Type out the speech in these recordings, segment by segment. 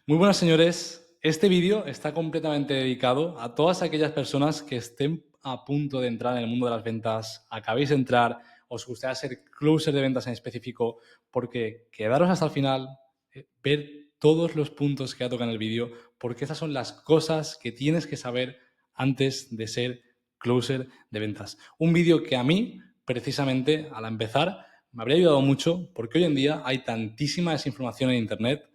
Muy buenas, señores. Este vídeo está completamente dedicado a todas aquellas personas que estén a punto de entrar en el mundo de las ventas, acabéis de entrar, os gustaría ser closer de ventas en específico, porque quedaros hasta el final, ver todos los puntos que ha tocado en el vídeo, porque esas son las cosas que tienes que saber antes de ser closer de ventas. Un vídeo que a mí, precisamente, al empezar, me habría ayudado mucho, porque hoy en día hay tantísima desinformación en Internet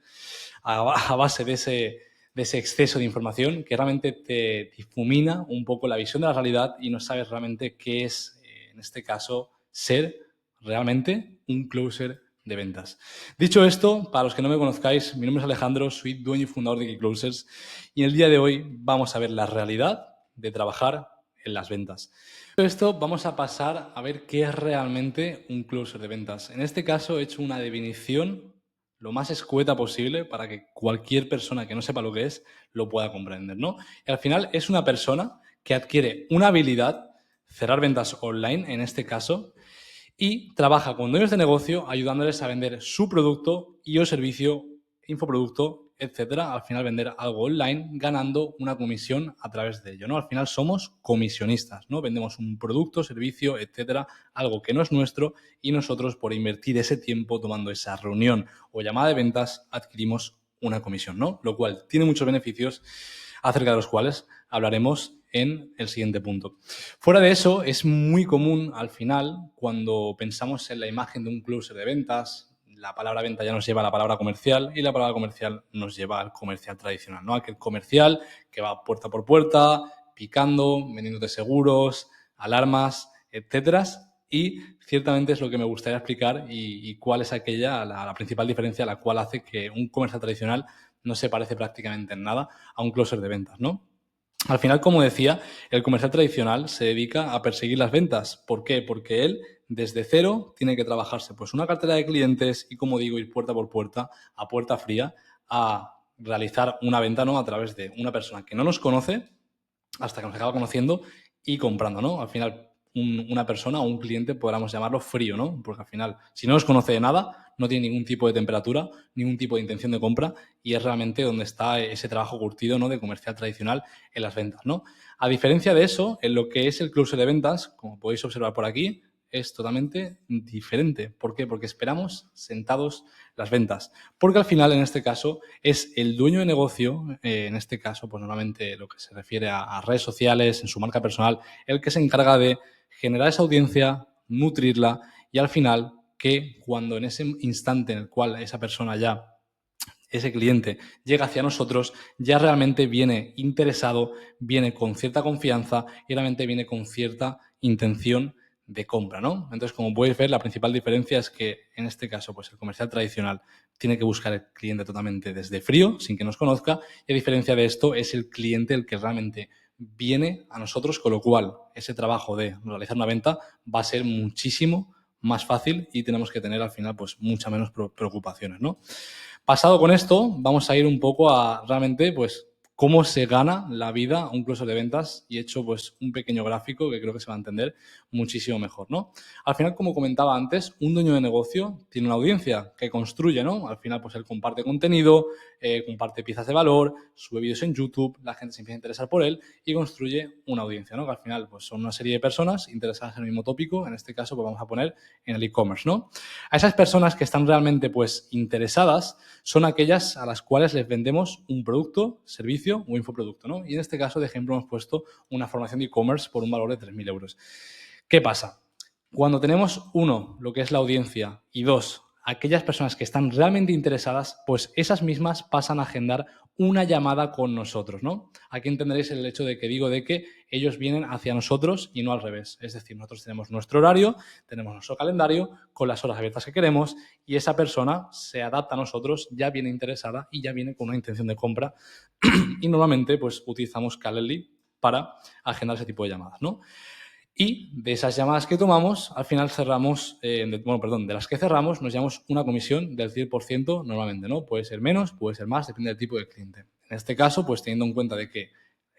a base de ese exceso de información que realmente te difumina un poco la visión de la realidad y no sabes realmente qué es, en este caso, ser realmente un closer de ventas. Dicho esto, para los que no me conozcáis, mi nombre es Alejandro, soy dueño y fundador de Closers y en el día de hoy vamos a ver la realidad de trabajar en las ventas. Dicho esto, vamos a pasar a ver qué es realmente un closer de ventas. En este caso he hecho una definición lo más escueta posible para que cualquier persona que no sepa lo que es lo pueda comprender, ¿no? Y al final es una persona que adquiere una habilidad, cerrar ventas online en este caso, y trabaja con dueños de negocio ayudándoles a vender su producto y o servicio, infoproducto, etcétera. Al final vender algo online ganando una comisión a través de ello, ¿no? Al final somos comisionistas, ¿no? Vendemos un producto, servicio, etcétera, algo que no es nuestro y nosotros por invertir ese tiempo tomando esa reunión o llamada de ventas adquirimos una comisión, ¿no? Lo cual tiene muchos beneficios acerca de los cuales hablaremos en el siguiente punto. Fuera de eso, es muy común al final, cuando pensamos en la imagen de un closer de ventas, la palabra venta ya nos lleva a la palabra comercial y la palabra comercial nos lleva al comercial tradicional, ¿no? Aquel comercial que va puerta por puerta, picando, vendiéndote seguros, alarmas, etcétera. Y ciertamente es lo que me gustaría explicar y cuál es aquella, la principal diferencia la cual hace que un comercial tradicional no se parece prácticamente en nada a un closer de ventas, ¿no? Al final, como decía, el comercial tradicional se dedica a perseguir las ventas. ¿Por qué? Porque él, desde cero, tiene que trabajarse pues una cartera de clientes y, como digo, ir puerta por puerta, a puerta fría, a realizar una venta, ¿no? A través de una persona que no nos conoce hasta que nos acaba conociendo y comprando, ¿no? Al final, una persona o un cliente, podríamos llamarlo frío, ¿no? Porque al final, si no nos conoce de nada, no tiene ningún tipo de temperatura, ningún tipo de intención de compra y es realmente donde está ese trabajo curtido, ¿no? De comercial tradicional en las ventas, ¿no? A diferencia de eso, en lo que es el closer de ventas, como podéis observar por aquí, es totalmente diferente. ¿Por qué? Porque esperamos sentados las ventas. Porque al final, en este caso, es el dueño de negocio, en este caso, pues normalmente lo que se refiere a redes sociales, en su marca personal, el que se encarga de generar esa audiencia, nutrirla y al final que cuando en ese instante en el cual esa persona ya ese cliente llega hacia nosotros, ya realmente viene interesado, viene con cierta confianza y realmente viene con cierta intención de compra, ¿no? Entonces, como podéis ver, la principal diferencia es que en este caso, pues el comercial tradicional tiene que buscar el cliente totalmente desde frío, sin que nos conozca, y a diferencia de esto, es el cliente el que realmente viene a nosotros, con lo cual ese trabajo de realizar una venta va a ser muchísimo más fácil y tenemos que tener al final pues muchas menos preocupaciones, ¿no? Pasado con esto, vamos a ir un poco a realmente, pues, cómo se gana la vida un closer de ventas y he hecho, pues, un pequeño gráfico que creo que se va a entender muchísimo mejor, ¿no? Al final, como comentaba antes, un dueño de negocio tiene una audiencia que construye, ¿no? Al final, pues, él comparte contenido, comparte piezas de valor, sube vídeos en YouTube, la gente se empieza a interesar por él y construye una audiencia, ¿no? Que al final, pues, son una serie de personas interesadas en el mismo tópico, en este caso, pues, vamos a poner en el e-commerce, ¿no? A esas personas que están realmente, pues, interesadas son aquellas a las cuales les vendemos un producto, servicio o infoproducto, ¿no? Y en este caso, de ejemplo, hemos puesto una formación de e-commerce por un valor de 3.000 euros. ¿Qué pasa? Cuando tenemos, uno, lo que es la audiencia, y dos, aquellas personas que están realmente interesadas, pues esas mismas pasan a agendar una llamada con nosotros, ¿no? Aquí entenderéis el hecho de que digo de que ellos vienen hacia nosotros y no al revés. Es decir, nosotros tenemos nuestro horario, tenemos nuestro calendario con las horas abiertas que queremos y esa persona se adapta a nosotros, ya viene interesada y ya viene con una intención de compra y normalmente pues utilizamos Calendly para agendar ese tipo de llamadas, ¿no? Y de esas llamadas que tomamos, al final cerramos, de las que cerramos, nos llevamos una comisión del 100% normalmente, ¿no? Puede ser menos, puede ser más, depende del tipo de cliente. En este caso, pues teniendo en cuenta de que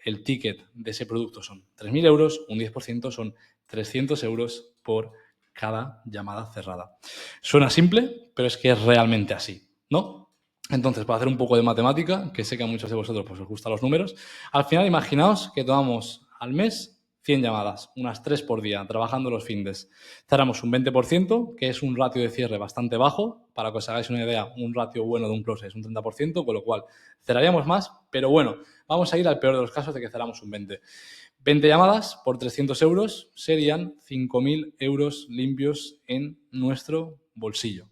el ticket de ese producto son 3.000 euros, un 10% son 300 euros por cada llamada cerrada. Suena simple, pero es que es realmente así, ¿no? Entonces, para hacer un poco de matemática, que sé que a muchos de vosotros pues, os gustan los números, al final imaginaos que tomamos al mes 100 llamadas, unas 3 por día, trabajando los findes. Cerramos un 20%, que es un ratio de cierre bastante bajo. Para que os hagáis una idea, un ratio bueno de un close es un 30%, con lo cual cerraríamos más, pero bueno, vamos a ir al peor de los casos de que cerramos un 20%. 20 llamadas por 300 euros serían 5.000 euros limpios en nuestro bolsillo.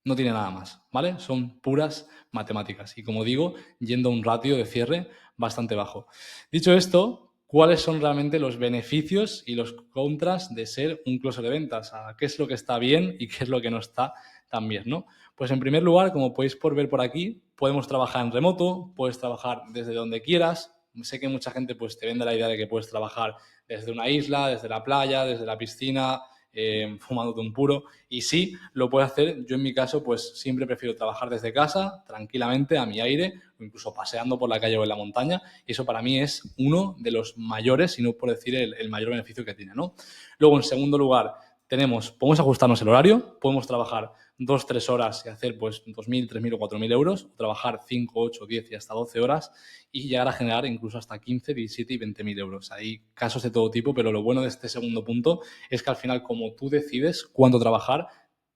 No tiene nada más, ¿vale? Son puras matemáticas y, como digo, yendo a un ratio de cierre bastante bajo. Dicho esto, ¿cuáles son realmente los beneficios y los contras de ser un closer de ventas? ¿Qué es lo que está bien y qué es lo que no está tan bien, ¿no? Pues en primer lugar, como podéis ver por aquí, podemos trabajar en remoto, puedes trabajar desde donde quieras. Sé que mucha gente pues, te vende la idea de que puedes trabajar desde una isla, desde la playa, desde la piscina, fumándote un puro. Y sí, lo puedo hacer. Yo en mi caso, pues siempre prefiero trabajar desde casa, tranquilamente, a mi aire, o incluso paseando por la calle o en la montaña. Y eso para mí es uno de los mayores, si no por decir el mayor beneficio que tiene, ¿no? Luego, en segundo lugar, podemos ajustarnos el horario, podemos trabajar 2-3 horas y hacer pues 2.000, 3.000 o 4.000 euros, o trabajar 5, 8, 10 y hasta 12 horas y llegar a generar incluso hasta 15, 17 y 20.000 euros. Hay casos de todo tipo, pero lo bueno de este segundo punto es que al final, como tú decides cuánto trabajar,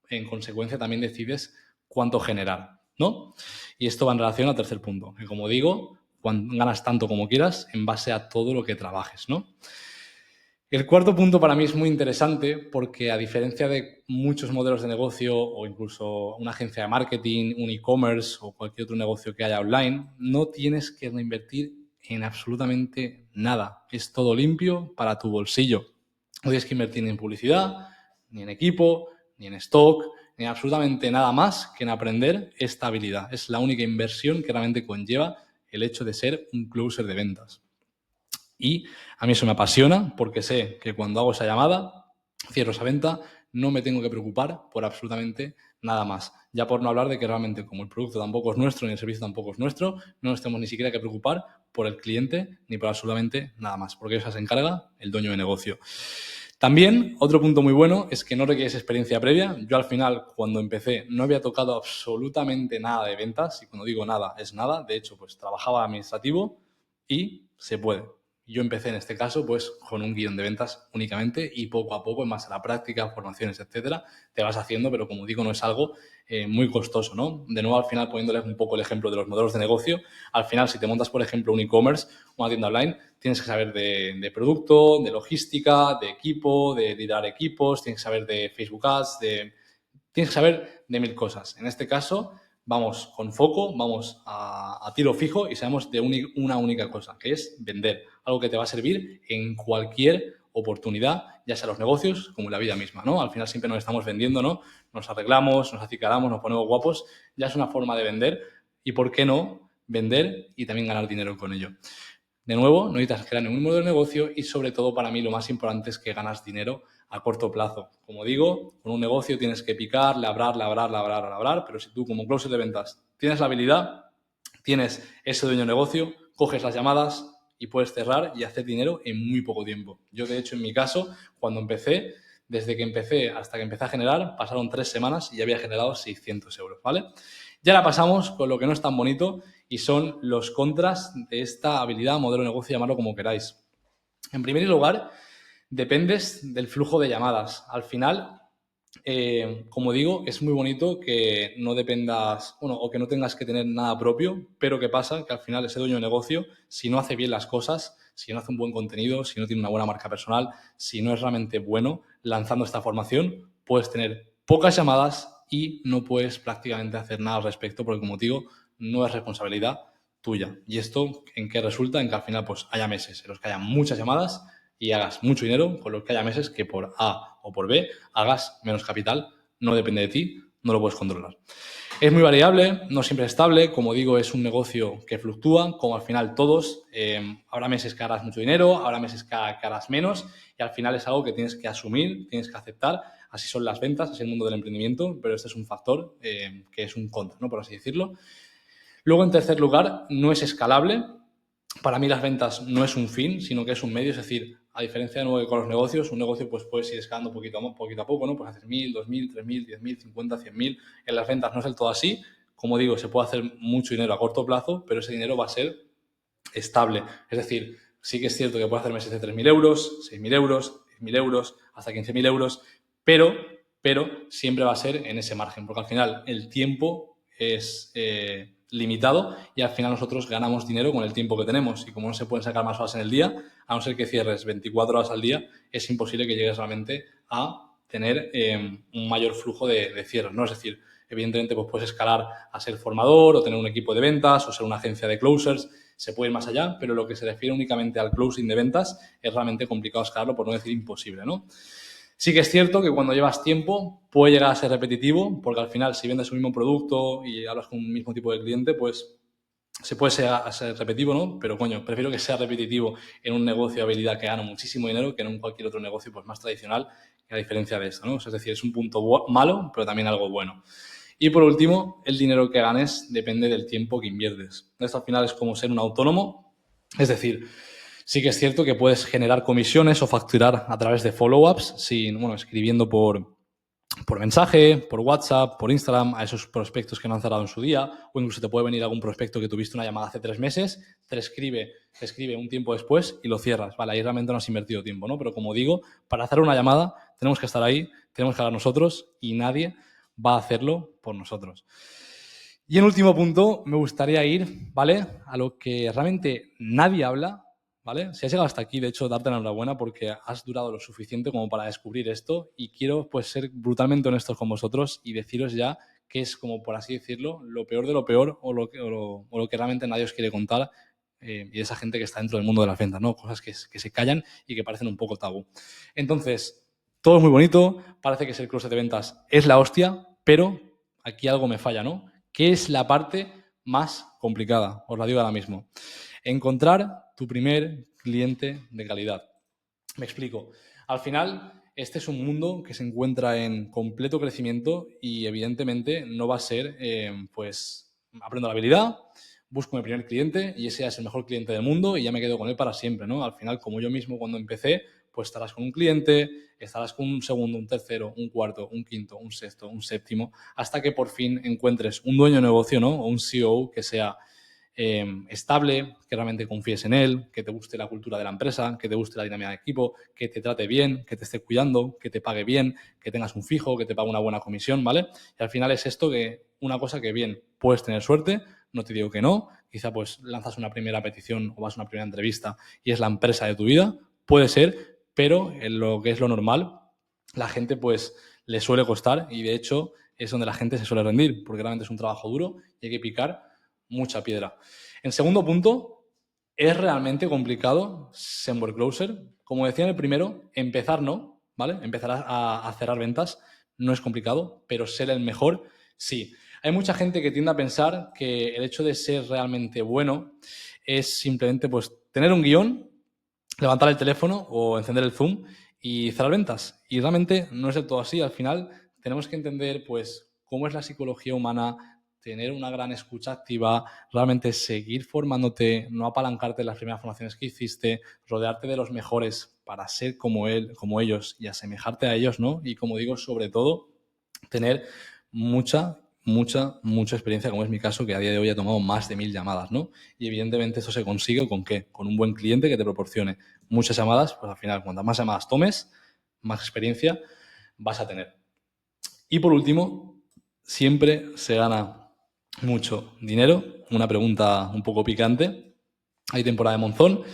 en consecuencia también decides cuánto generar, ¿no? Y esto va en relación al tercer punto, que como digo, ganas tanto como quieras en base a todo lo que trabajes, ¿no? El cuarto punto para mí es muy interesante porque, a diferencia de muchos modelos de negocio o incluso una agencia de marketing, un e-commerce o cualquier otro negocio que haya online, no tienes que reinvertir en absolutamente nada. Es todo limpio para tu bolsillo. No tienes que invertir ni en publicidad, ni en equipo, ni en stock, ni en absolutamente nada más que en aprender esta habilidad. Es la única inversión que realmente conlleva el hecho de ser un closer de ventas. Y a mí eso me apasiona porque sé que cuando hago esa llamada, cierro esa venta, no me tengo que preocupar por absolutamente nada más. Ya por no hablar de que realmente, como el producto tampoco es nuestro ni el servicio tampoco es nuestro, no nos tenemos ni siquiera que preocupar por el cliente ni por absolutamente nada más, porque eso se encarga el dueño de negocio. También, otro punto muy bueno es que no requieres experiencia previa. Yo al final, cuando empecé, no había tocado absolutamente nada de ventas, y cuando digo nada, es nada. De hecho, pues trabajaba administrativo y se puede. Yo empecé en este caso pues con un guión de ventas únicamente y poco a poco, en base a la práctica, formaciones, etcétera, te vas haciendo, pero como digo, no es algo muy costoso, ¿no? De nuevo, al final, poniéndoles un poco el ejemplo de los modelos de negocio, al final, si te montas, por ejemplo, un e-commerce, una tienda online, tienes que saber de producto, de logística, de equipo, de liderar equipos, tienes que saber de Facebook Ads, tienes que saber de 1000 cosas. En este caso, vamos con foco, vamos a tiro fijo y sabemos de una única cosa, que es vender. Algo que te va a servir en cualquier oportunidad, ya sea los negocios como la vida misma, ¿no? Al final siempre nos estamos vendiendo, ¿no? Nos arreglamos, nos acicalamos, nos ponemos guapos, ya es una forma de vender y, ¿por qué no vender y también ganar dinero con ello? De nuevo, no necesitas crear ningún modelo de negocio y, sobre todo, para mí lo más importante es que ganas dinero a corto plazo. Como digo, con un negocio tienes que picar, labrar, pero si tú, como closer de ventas, tienes la habilidad, tienes ese dueño de negocio, coges las llamadas y puedes cerrar y hacer dinero en muy poco tiempo. Yo, de hecho, en mi caso, cuando empecé, desde que empecé hasta que empecé a generar, pasaron 3 semanas y ya había generado 600 euros, ¿vale? Y ahora pasamos con lo que no es tan bonito y son los contras de esta habilidad, modelo de negocio, llamarlo como queráis. En primer lugar, dependes del flujo de llamadas. Al final, como digo, es muy bonito que no dependas, bueno, o que no tengas que tener nada propio, pero ¿qué pasa? Que al final ese dueño de negocio, si no hace bien las cosas, si no hace un buen contenido, si no tiene una buena marca personal, si no es realmente bueno lanzando esta formación, puedes tener pocas llamadas y no puedes prácticamente hacer nada al respecto, porque, como digo, no es responsabilidad tuya. ¿Y esto en qué resulta? En que al final pues haya meses en los que haya muchas llamadas y hagas mucho dinero, con los que haya meses que por A o por B hagas menos capital. No depende de ti, no lo puedes controlar. Es muy variable, no siempre es estable. Como digo, es un negocio que fluctúa, como al final todos. Habrá meses que harás mucho dinero, habrá meses que harás menos, y al final es algo que tienes que asumir, tienes que aceptar. Así son las ventas, así es el mundo del emprendimiento, pero este es un factor que es un contra, ¿no? Por así decirlo. Luego, en tercer lugar, no es escalable. Para mí las ventas no es un fin, sino que es un medio. Es decir, a diferencia de nuevo que con los negocios, un negocio pues puedes ir escalando poquito a poco, ¿no? Pues haces 1.000, 2.000, 3.000, 10.000, 50, 100.000. En las ventas no es del todo así. como digo, se puede hacer mucho dinero a corto plazo, pero ese dinero va a ser estable. Es decir, sí que es cierto que puedes hacer meses de 3.000 euros, 6.000 euros, 10.000 euros, hasta 15.000 euros, pero siempre va a ser en ese margen, porque al final el tiempo es limitado y al final nosotros ganamos dinero con el tiempo que tenemos, y como no se pueden sacar más horas en el día, a no ser que cierres 24 horas al día, es imposible que llegues realmente a tener un mayor flujo de cierres, ¿no? Es decir, evidentemente pues puedes escalar a ser formador o tener un equipo de ventas o ser una agencia de closers, se puede ir más allá, pero lo que se refiere únicamente al closing de ventas es realmente complicado escalarlo, por no decir imposible, ¿no? Sí que es cierto que cuando llevas tiempo puede llegar a ser repetitivo, porque al final si vendes un mismo producto y hablas con un mismo tipo de cliente, pues se puede ser repetitivo, ¿no? Pero, coño, prefiero que sea repetitivo en un negocio de habilidad que gana muchísimo dinero que en cualquier otro negocio pues más tradicional, a diferencia de esto, ¿no? O sea, es decir, es un punto malo, pero también algo bueno. Y por último, el dinero que ganes depende del tiempo que inviertes. Esto al final es como ser un autónomo, es decir, sí que es cierto que puedes generar comisiones o facturar a través de follow-ups, escribiendo por mensaje, por WhatsApp, por Instagram, a esos prospectos que no han cerrado en su día, o incluso te puede venir algún prospecto que tuviste una llamada hace 3 meses, te escribe un tiempo después y lo cierras. Vale, ahí realmente no has invertido tiempo, ¿no? Pero como digo, para hacer una llamada tenemos que estar ahí, tenemos que hablar nosotros y nadie va a hacerlo por nosotros. Y en último punto, me gustaría ir, ¿vale?, a lo que realmente nadie habla, ¿vale? Si has llegado hasta aquí, de hecho, darte la enhorabuena porque has durado lo suficiente como para descubrir esto, y quiero pues ser brutalmente honestos con vosotros y deciros ya que es, como por así decirlo, lo peor de lo peor, o lo que realmente nadie os quiere contar, y esa gente que está dentro del mundo de las ventas, ¿no? Cosas que se callan y que parecen un poco tabú. Entonces, todo es muy bonito, parece que ser closet de ventas es la hostia, pero aquí algo me falla, ¿no? ¿Qué es la parte más complicada? Os la digo ahora mismo. Encontrar tu primer cliente de calidad. Me explico. Al final, este es un mundo que se encuentra en completo crecimiento y evidentemente no va a ser, aprendo la habilidad, busco mi primer cliente y ese ya es el mejor cliente del mundo y ya me quedo con él para siempre, ¿no? Al final, como yo mismo cuando empecé, pues estarás con un cliente, estarás con un segundo, un tercero, un cuarto, un quinto, un sexto, un séptimo, hasta que por fin encuentres un dueño de negocio, ¿no? O un CEO que sea estable, que realmente confíes en él, que te guste la cultura de la empresa, que te guste la dinámica de equipo, que te trate bien, que te esté cuidando, que te pague bien, que tengas un fijo, que te pague una buena comisión, ¿vale? Y al final es esto, que una cosa que bien, puedes tener suerte, no te digo que no, quizá pues lanzas una primera petición o vas a una primera entrevista y es la empresa de tu vida, puede ser, pero en lo que es lo normal, la gente pues le suele costar, y de hecho es donde la gente se suele rendir, porque realmente es un trabajo duro y hay que picar mucha piedra. En segundo punto, es realmente complicado ser web closer. Como decía en el primero, empezar no, ¿vale? Empezar a cerrar ventas no es complicado, pero ser el mejor sí. Hay mucha gente que tiende a pensar que el hecho de ser realmente bueno es simplemente pues tener un guión, levantar el teléfono o encender el Zoom y cerrar ventas. Y realmente no es del todo así. Al final tenemos que entender pues cómo es la psicología humana, tener una gran escucha activa, realmente seguir formándote, no apalancarte en las primeras formaciones que hiciste, rodearte de los mejores para ser como ellos y asemejarte a ellos, ¿no? Y como digo, sobre todo, tener mucha experiencia, como es mi caso, que a día de hoy he tomado más de 1.000 llamadas, ¿no? Y evidentemente eso se consigue ¿con qué? Con un buen cliente que te proporcione muchas llamadas, pues al final, cuantas más llamadas tomes, más experiencia vas a tener. Y por último, siempre se gana mucho dinero. Una pregunta un poco picante. Hay temporada de monzón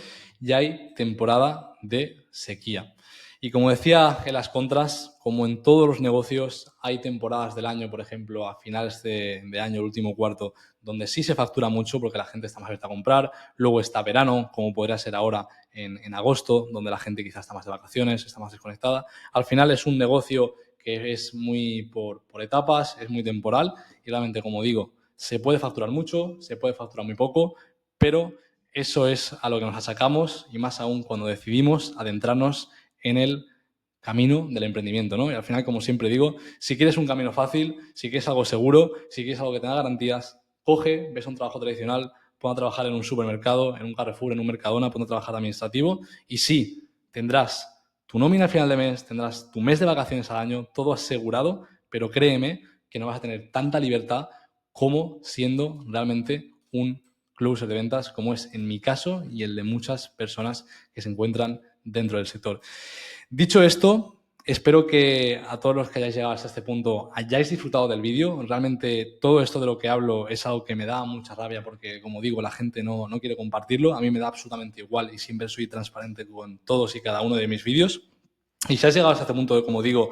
y hay temporada de sequía. Y como decía en las contras, como en todos los negocios, hay temporadas del año, por ejemplo, a finales de año, el último cuarto, donde sí se factura mucho porque la gente está más abierta a comprar. Luego está verano, como podría ser ahora en agosto, donde la gente quizás está más de vacaciones, está más desconectada. Al final es un negocio que es muy por etapas, es muy temporal y realmente, como digo, se puede facturar mucho, se puede facturar muy poco, pero eso es a lo que nos achacamos, y más aún cuando decidimos adentrarnos en el camino del emprendimiento, ¿no? Y al final, como siempre digo, si quieres un camino fácil, si quieres algo seguro, si quieres algo que tenga garantías, coge, ves un trabajo tradicional, pon a trabajar en un supermercado, en un Carrefour, en un Mercadona, pon a trabajar de administrativo, y sí, tendrás tu nómina al final de mes, tendrás tu mes de vacaciones al año, todo asegurado, pero créeme que no vas a tener tanta libertad como siendo realmente un closer de ventas, como es en mi caso y el de muchas personas que se encuentran dentro del sector. Dicho esto, espero que a todos los que hayáis llegado hasta este punto hayáis disfrutado del vídeo. Realmente todo esto de lo que hablo es algo que me da mucha rabia porque, como digo, la gente no quiere compartirlo. A mí me da absolutamente igual y siempre soy transparente con todos y cada uno de mis vídeos. Y si has llegado hasta este punto, como digo,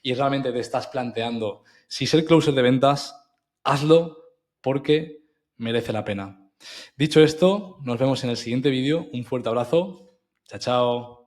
y realmente te estás planteando si ser closer de ventas, hazlo porque merece la pena. Dicho esto, nos vemos en el siguiente vídeo. Un fuerte abrazo. Chao, chao.